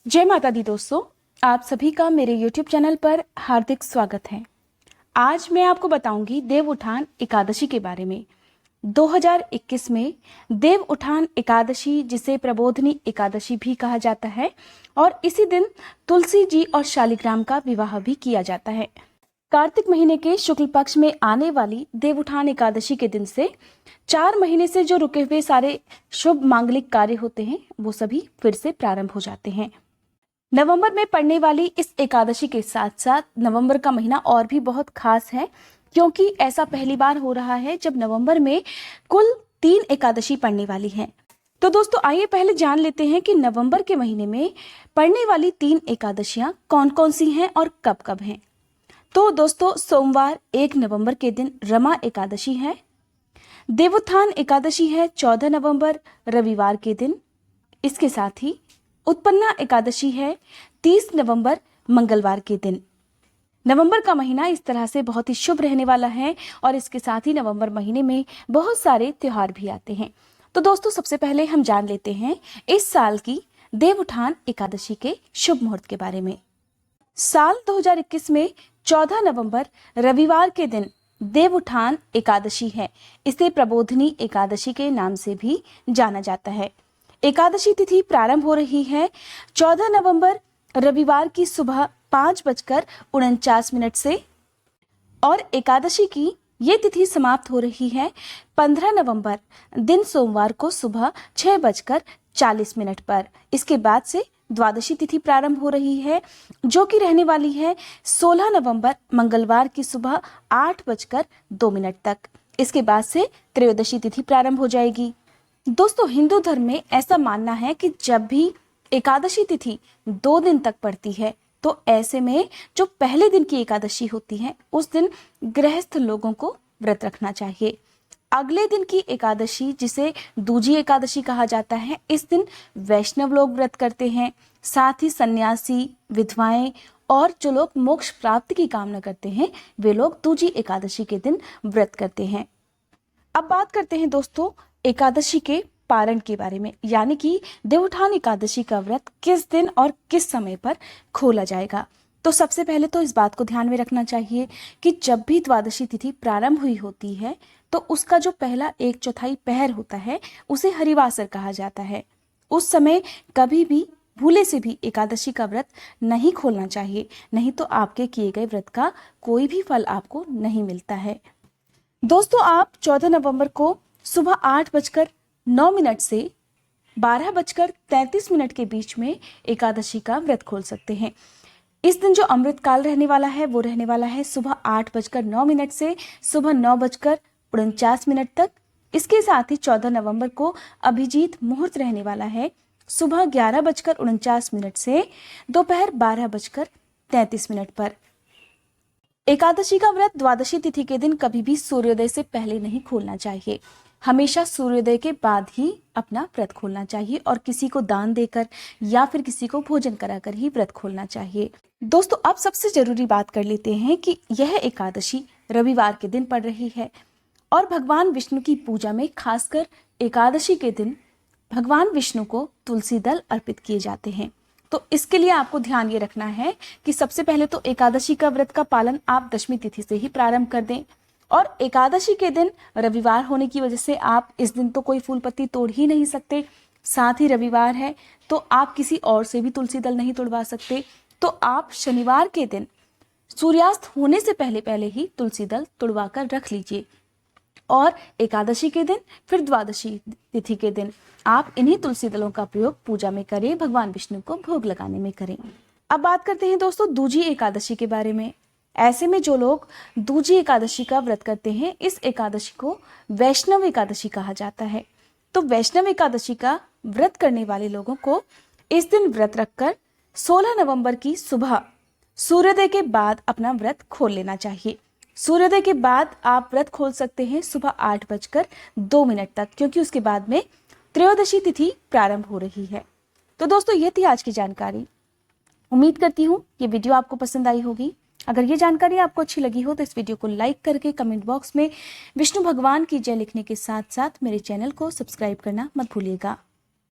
जय माता दी दोस्तों, आप सभी का मेरे YouTube चैनल पर हार्दिक स्वागत है। आज मैं आपको बताऊंगी देव उठान एकादशी के बारे में। 2021 में देव उठान एकादशी, जिसे प्रबोधनी एकादशी भी कहा जाता है, और इसी दिन तुलसी जी और शालिग्राम का विवाह भी किया जाता है। कार्तिक महीने के शुक्ल पक्ष में आने वाली देव उठान एकादशी के दिन से 4 महीने से जो रुके हुए सारे शुभ मांगलिक कार्य होते हैं, वो सभी फिर से प्रारंभ हो जाते हैं। नवंबर में पड़ने वाली इस एकादशी के साथ साथ नवंबर का महीना और भी बहुत खास है, क्योंकि ऐसा पहली बार हो रहा है जब नवंबर में कुल 3 एकादशी पड़ने वाली हैं। तो दोस्तों, आइए पहले जान लेते हैं कि नवंबर के महीने में पड़ने वाली 3 एकादशियां कौन कौन सी हैं और कब कब हैं। तो दोस्तों, सोमवार 1 नवंबर के दिन रमा एकादशी है। देवोत्थान एकादशी है 14 नवंबर रविवार के दिन। इसके साथ ही उत्पन्ना एकादशी है 30 नवंबर मंगलवार के दिन। नवंबर का महीना इस तरह से बहुत ही शुभ रहने वाला है, और इसके साथ ही नवंबर महीने में बहुत सारे त्योहार भी आते हैं। तो दोस्तों, सबसे पहले हम जान लेते हैं इस साल की देव उठान एकादशी के शुभ मुहूर्त के बारे में। साल 2021 में 14 नवंबर रविवार के दिन देव उठान एकादशी है। इसे प्रबोधनी एकादशी के नाम से भी जाना जाता है। एकादशी तिथि प्रारंभ हो रही है 14 नवंबर रविवार की सुबह 5:49 से, और एकादशी की ये तिथि समाप्त हो रही है 15 नवंबर दिन सोमवार को सुबह 6:40 पर। इसके बाद से द्वादशी तिथि प्रारंभ हो रही है, जो कि रहने वाली है 16 नवंबर मंगलवार की सुबह 8:02 तक। इसके बाद से त्रयोदशी तिथि प्रारंभ हो जाएगी। दोस्तों, हिंदू धर्म में ऐसा मानना है कि जब भी एकादशी तिथि 2 दिन तक पड़ती है, तो ऐसे में जो पहले दिन की एकादशी होती है, उस दिन गृहस्थ लोगों को व्रत रखना चाहिए। अगले दिन की एकादशी, जिसे दूजी एकादशी कहा जाता है, इस दिन वैष्णव लोग व्रत करते हैं। साथ ही सन्यासी, विधवाएं और जो लोग मोक्ष प्राप्ति की कामना करते हैं, वे लोग दूजी एकादशी के दिन व्रत करते हैं। अब बात करते हैं दोस्तों एकादशी के पारण के बारे में, यानी कि देवोत्थान एकादशी का व्रत किस दिन और किस समय पर खोला जाएगा। तो सबसे पहले तो इस बात को ध्यान में रखना चाहिए कि जब भी द्वादशी तिथि प्रारंभ हुई होती है, तो उसका जो पहला 1/4 पहर होता है, उसे हरिवासर कहा जाता है। उस समय कभी भी भूले से भी एकादशी का व्रत नहीं खोलना चाहिए, नहीं तो आपके किए गए व्रत का कोई भी फल आपको नहीं मिलता है। दोस्तों, आप 14 नवंबर को सुबह 8:09 से 12:33 के बीच में एकादशी का व्रत खोल सकते हैं। इस दिन जो अमृत काल रहने वाला है, वो रहने वाला है सुबह 8:09 से सुबह 9:49 तक। इसके साथ ही 14 नवंबर को अभिजीत मुहूर्त रहने वाला है सुबह 11:49 से दोपहर 12:33 पर। एकादशी का व्रत द्वादशी तिथि के दिन कभी भी सूर्योदय से पहले नहीं खोलना चाहिए। हमेशा सूर्योदय के बाद ही अपना व्रत खोलना चाहिए, और किसी को दान देकर या फिर किसी को भोजन कराकर ही व्रत खोलना चाहिए। दोस्तों, अब सबसे जरूरी बात कर लेते हैं कि यह एकादशी रविवार के दिन पड़ रही है, और भगवान विष्णु की पूजा में खासकर एकादशी के दिन भगवान विष्णु को तुलसी दल अर्पित किए जाते हैं। तो इसके लिए आपको ध्यान ये रखना है कि सबसे पहले तो एकादशी का व्रत का पालन आप दशमी तिथि से ही प्रारंभ कर दें, और एकादशी के दिन रविवार होने की वजह से आप इस दिन तो कोई फूल पत्ती तोड़ ही नहीं सकते। साथ ही रविवार है तो आप किसी और से भी तुलसी दल नहीं तोड़वा सकते। तो आप शनिवार के दिन सूर्यास्त होने से पहले पहले ही तुलसी दल तोड़वा कर रख लीजिए, और एकादशी के दिन फिर द्वादशी तिथि के दिन आप इन्हीं तुलसी दलों का प्रयोग पूजा में करें, भगवान विष्णु को भोग लगाने में करें। अब बात करते हैं दोस्तों दूजी एकादशी के बारे में। ऐसे में जो लोग दूजी एकादशी का व्रत करते हैं, इस एकादशी को वैष्णव एकादशी कहा जाता है। तो वैष्णव एकादशी का व्रत करने वाले लोगों को इस दिन व्रत रखकर 16 नवंबर की सुबह सूर्योदय के बाद अपना व्रत खोल लेना चाहिए। सूर्योदय के बाद आप व्रत खोल सकते हैं सुबह 8:02 तक, क्योंकि उसके बाद में त्रयोदशी तिथि प्रारंभ हो रही है। तो दोस्तों, ये थी आज की जानकारी। उम्मीद करती हूँ ये वीडियो आपको पसंद आई होगी। अगर ये जानकारी आपको अच्छी लगी हो तो इस वीडियो को लाइक करके कमेंट बॉक्स में विष्णु भगवान की जय लिखने के साथ साथ मेरे चैनल को सब्सक्राइब करना मत भूलिएगा।